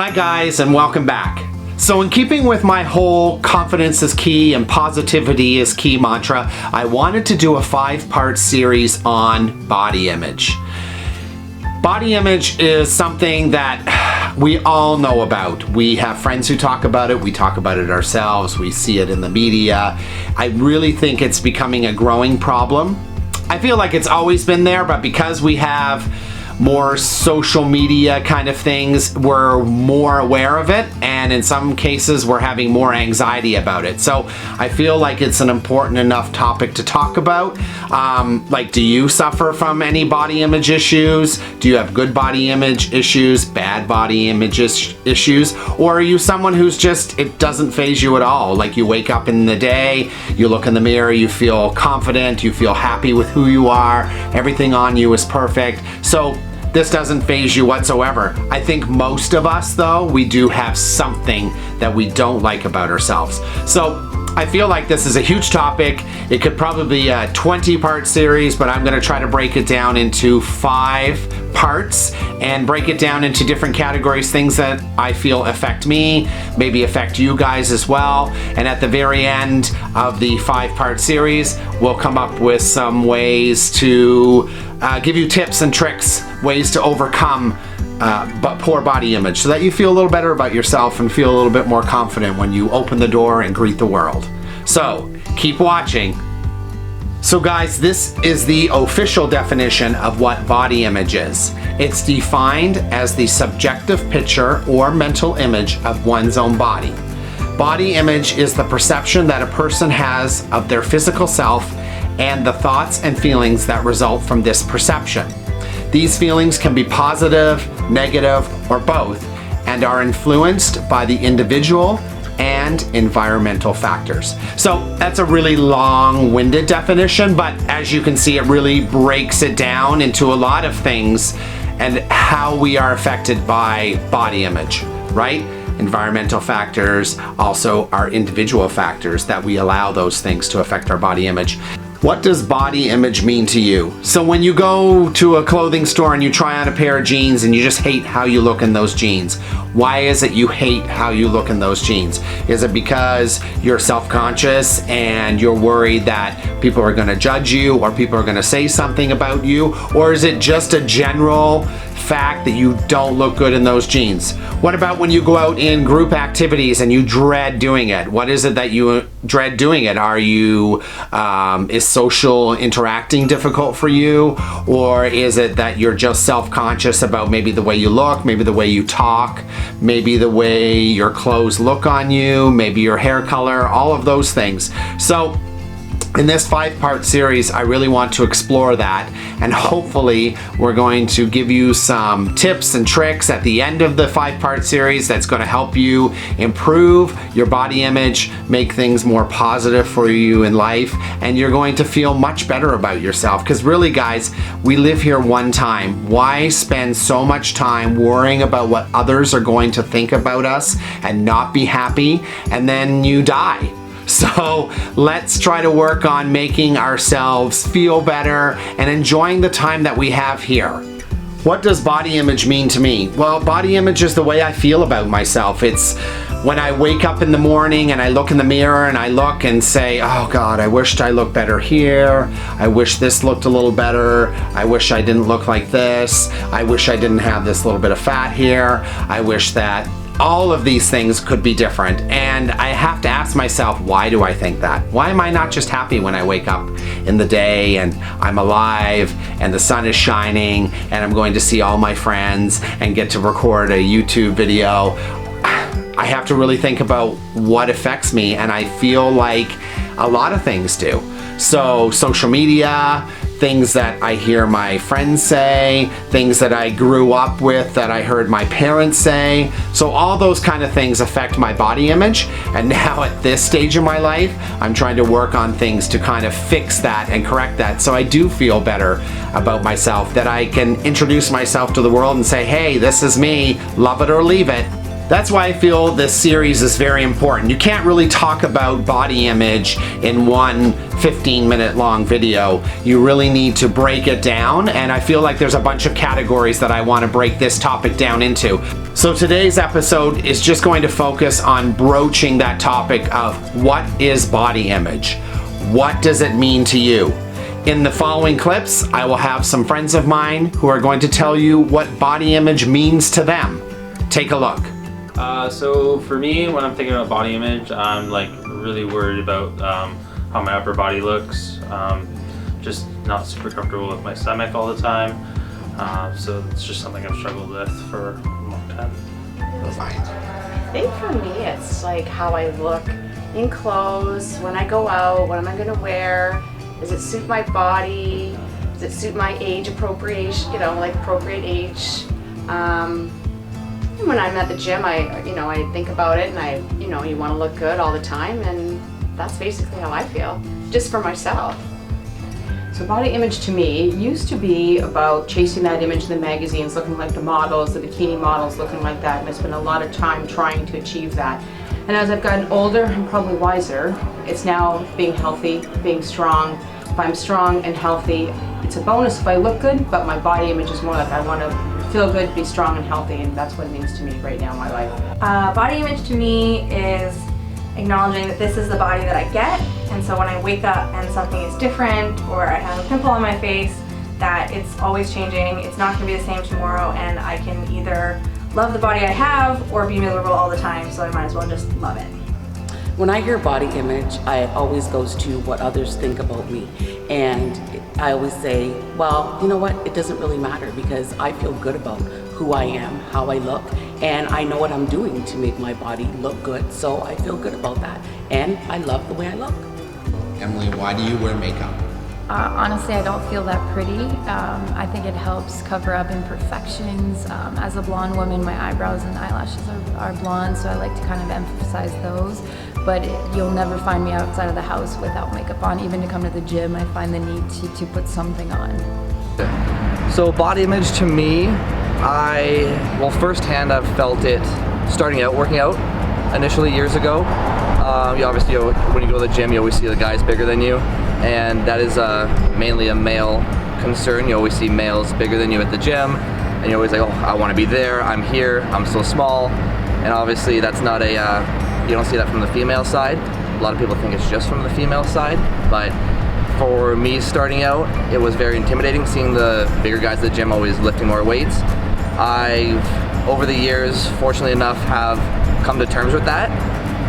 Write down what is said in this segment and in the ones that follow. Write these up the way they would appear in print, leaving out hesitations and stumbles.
Hi guys, and welcome back. So in keeping with my whole confidence is key and positivity is key mantra, I wanted to do a 5-part series on body image. Body image is something that we all know about. We have friends who talk about it, we talk about it ourselves, we see it in the media. I really think it's becoming a growing problem. I feel like it's always been there, but because we have more social media kind of things, we're more aware of it, and in some cases we're having more anxiety about it. So I feel like it's an important enough topic to talk about. Like, do you suffer from any body image issues? Do you have good body image issues, bad body image issues? Or are you someone who's just, it doesn't faze you at all? Like, you wake up in the day, you look in the mirror, you feel confident, you feel happy with who you are, everything on you is perfect. So this doesn't faze you whatsoever. I think most of us, though, we do have something that we don't like about ourselves. So I feel like this is a huge topic. It could probably be a 20-part series, but I'm gonna try to break it down into 5 parts and break it down into different categories, things that I feel affect me, maybe affect you guys as well. And at the very end of the 5-part series, we'll come up with some ways to give you tips and tricks, ways to overcome but poor body image, so that you feel a little better about yourself and feel a little bit more confident when you open the door and greet the world. So keep watching. So guys, this is the official definition of what body image is. It's defined as the subjective picture or mental image of one's own body. Body image is the perception that a person has of their physical self and the thoughts and feelings that result from this perception. These feelings can be positive, negative, or both, and are influenced by the individual and environmental factors. So that's a really long-winded definition, but as you can see, it really breaks it down into a lot of things and how we are affected by body image, right? Environmental factors, also our individual factors that we allow those things to affect our body image. What does body image mean to you? So when you go to a clothing store and you try on a pair of jeans and you just hate how you look in those jeans, why is it you hate how you look in those jeans? Is it because you're self-conscious and you're worried that people are gonna judge you or people are gonna say something about you? Or is it just a general fact that you don't look good in those jeans? What about when you go out in group activities and you dread doing it? What is it that you dread doing it? Are you, is social interacting difficult for you? Or is it that you're just self-conscious about maybe the way you look, maybe the way you talk, maybe the way your clothes look on you, maybe your hair color, all of those things. So in this 5-part series, I really want to explore that, and hopefully we're going to give you some tips and tricks at the end of the 5-part series that's going to help you improve your body image, make things more positive for you in life, and you're going to feel much better about yourself. Because really, guys, we live here one time. Why spend so much time worrying about what others are going to think about us and not be happy, and then you die? So let's try to work on making ourselves feel better and enjoying the time that we have here. What does body image mean to me? Well, body image is the way I feel about myself. It's when I wake up in the morning and I look in the mirror and I look and say, oh God, I wished I looked better here. I wish this looked a little better. I wish I didn't look like this. I wish I didn't have this little bit of fat here. I wish that all of these things could be different, and I have to ask myself, why do I think that? Why am I not just happy when I wake up in the day and I'm alive and the sun is shining and I'm going to see all my friends and get to record a YouTube video? I have to really think about what affects me, and I feel like a lot of things do. So social media, things that I hear my friends say, things that I grew up with that I heard my parents say. So all those kind of things affect my body image. And now at this stage of my life, I'm trying to work on things to kind of fix that and correct that, so I do feel better about myself, that I can introduce myself to the world and say, hey, this is me, love it or leave it. That's why I feel this series is very important. You can't really talk about body image in one 15-minute long video. You really need to break it down, and I feel like there's a bunch of categories that I want to break this topic down into. So today's episode is just going to focus on broaching that topic of what is body image? What does it mean to you? In the following clips, I will have some friends of mine who are going to tell you what body image means to them. Take a look. So for me, when I'm thinking about body image, I'm like really worried about how my upper body looks. Just not super comfortable with my stomach all the time. So it's just something I've struggled with for a long time. I think for me, it's like how I look in clothes, when I go out, what am I gonna wear? Does it suit my body? Does it suit my age appropriation, like appropriate age? When I'm at the gym, I think about it, and you want to look good all the time, and that's basically how I feel, just for myself. So body image to me used to be about chasing that image in the magazines, looking like the models, the bikini models, looking like that, and I spent a lot of time trying to achieve that. And as I've gotten older and probably wiser, it's now being healthy, being strong. If I'm strong and healthy, it's a bonus if I look good, but my body image is more like I want to feel good, be strong and healthy, and that's what it means to me right now in my life. Body image to me is acknowledging that this is the body that I get, and so when I wake up and something is different, or I have a pimple on my face, that it's always changing, it's not going to be the same tomorrow, and I can either love the body I have or be miserable all the time, so I might as well just love it. When I hear body image, I always goes to what others think about me. And I always say, well, you know what? It doesn't really matter because I feel good about who I am, how I look, and I know what I'm doing to make my body look good. So I feel good about that. And I love the way I look. Emily, why do you wear makeup? Honestly, I don't feel that pretty. I think it helps cover up imperfections. As a blonde woman, my eyebrows and eyelashes are blonde, so I like to kind of emphasize those. But you'll never find me outside of the house without makeup on. Even to come to the gym, I find the need to put something on. So body image to me, firsthand I've felt it starting out working out initially years ago. Obviously, when you go to the gym, you always see the guys bigger than you, and that is mainly a male concern. You always see males bigger than you at the gym, and you're always like, oh, I want to be there, I'm here, I'm so small. And obviously that's not you don't see that from the female side. A lot of people think it's just from the female side, but for me starting out, it was very intimidating seeing the bigger guys at the gym always lifting more weights. I've, over the years, fortunately enough, have come to terms with that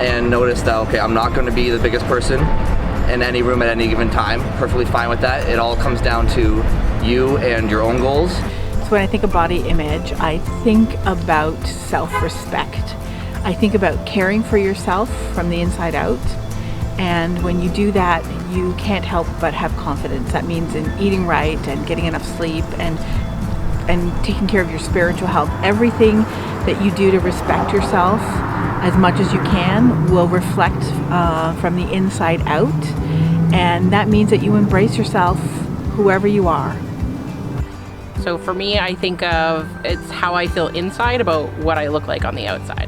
and noticed that, okay, I'm not going to be the biggest person in any room at any given time. Perfectly fine with that. It all comes down to you and your own goals. So when I think of body image, I think about self-respect. I think about caring for yourself from the inside out. And when you do that, you can't help but have confidence. That means in eating right and getting enough sleep and taking care of your spiritual health. Everything that you do to respect yourself as much as you can will reflect from the inside out. And that means that you embrace yourself, whoever you are. So for me, I think of it's how I feel inside about what I look like on the outside.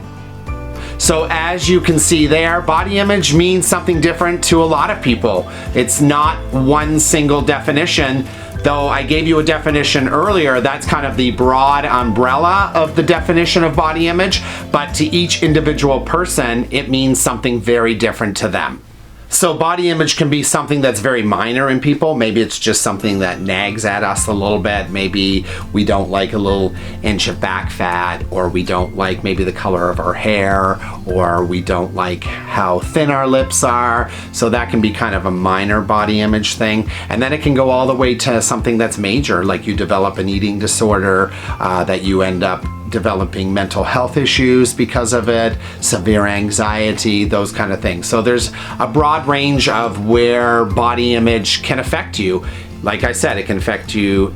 So as you can see there, body image means something different to a lot of people. It's not one single definition. Though I gave you a definition earlier, that's kind of the broad umbrella of the definition of body image, but to each individual person, it means something very different to them. So body image can be something that's very minor in people. Maybe it's just something that nags at us a little bit. Maybe we don't like a little inch of back fat, or we don't like maybe the color of our hair, or we don't like how thin our lips are. So that can be kind of a minor body image thing. And then it can go all the way to something that's major, like you develop an eating disorder, that you end up developing mental health issues because of it, severe anxiety, those kind of things. So there's a broad range of where body image can affect you. Like I said, it can affect you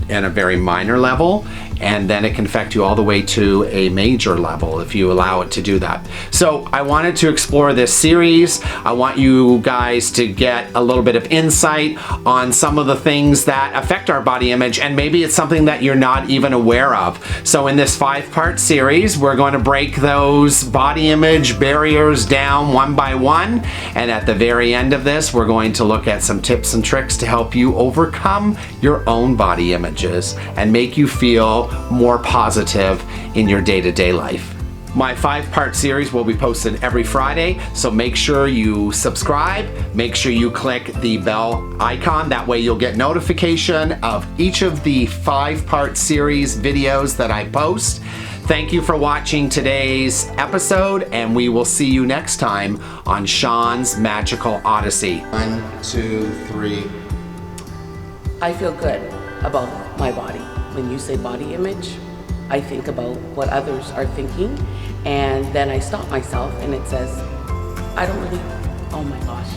in a very minor level. and then it can affect you all the way to a major level if you allow it to do that. So I wanted to explore this series. I want you guys to get a little bit of insight on some of the things that affect our body image, and maybe it's something that you're not even aware of. So in this 5-part series, we're going to break those body image barriers down one by one, and at the very end of this, we're going to look at some tips and tricks to help you overcome your own body images and make you feel more positive in your day-to-day life. My 5-part series will be posted every Friday, so make sure you subscribe, make sure you click the bell icon, that way you'll get notification of each of the 5-part series videos that I post. Thank you for watching today's episode, and we will see you next time on Sean's Magical Odyssey. 1, 2, 3. I feel good about my body. When you say body image, I think about what others are thinking, and then I stop myself and it says, I don't really, oh my gosh.